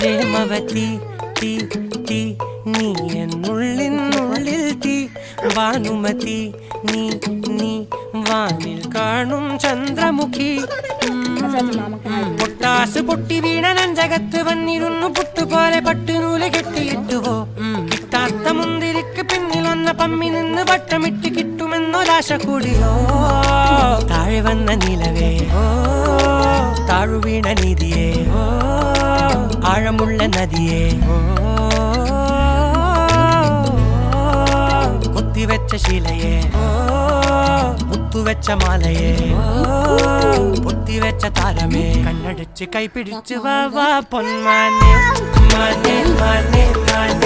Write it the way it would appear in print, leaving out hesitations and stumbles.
പ്രേമവതി തീ തീ നീ എന്നുള്ളിൽ തീ ഭാനുമതി നീ നീ വാനിൽ കാണും ചന്ദ്രമുഖി പൊട്ടാസ് പൊട്ടി വീണ നഞ്ചകത്ത് വന്നിരുന്നു പുട്ടുപോലെ പട്ടുനൂല് കെട്ടിയിട്ടുവോ കിട്ടാത്ത മുന്തിരിക്ക് പിന്നിൽ വന്ന പമ്മി നിന്ന് വട്ടമിട്ട് കിട്ടുമെന്നൊരാശ കൂടിയോ താഴെ വന്ന നിലവേ താഴു വീണ നിധിയേ ആഴമുള്ള നദിയേ കൊത്തിവെച്ച ശിലയെ മുത്തുവെച്ച മാലയെ പൊത്തിവെച്ച താരമേ കണ്ണടിച്ച് കൈപിടിച്ച് വാ വാ പൊന്മാനെ മാനേ മാനേ മാനേ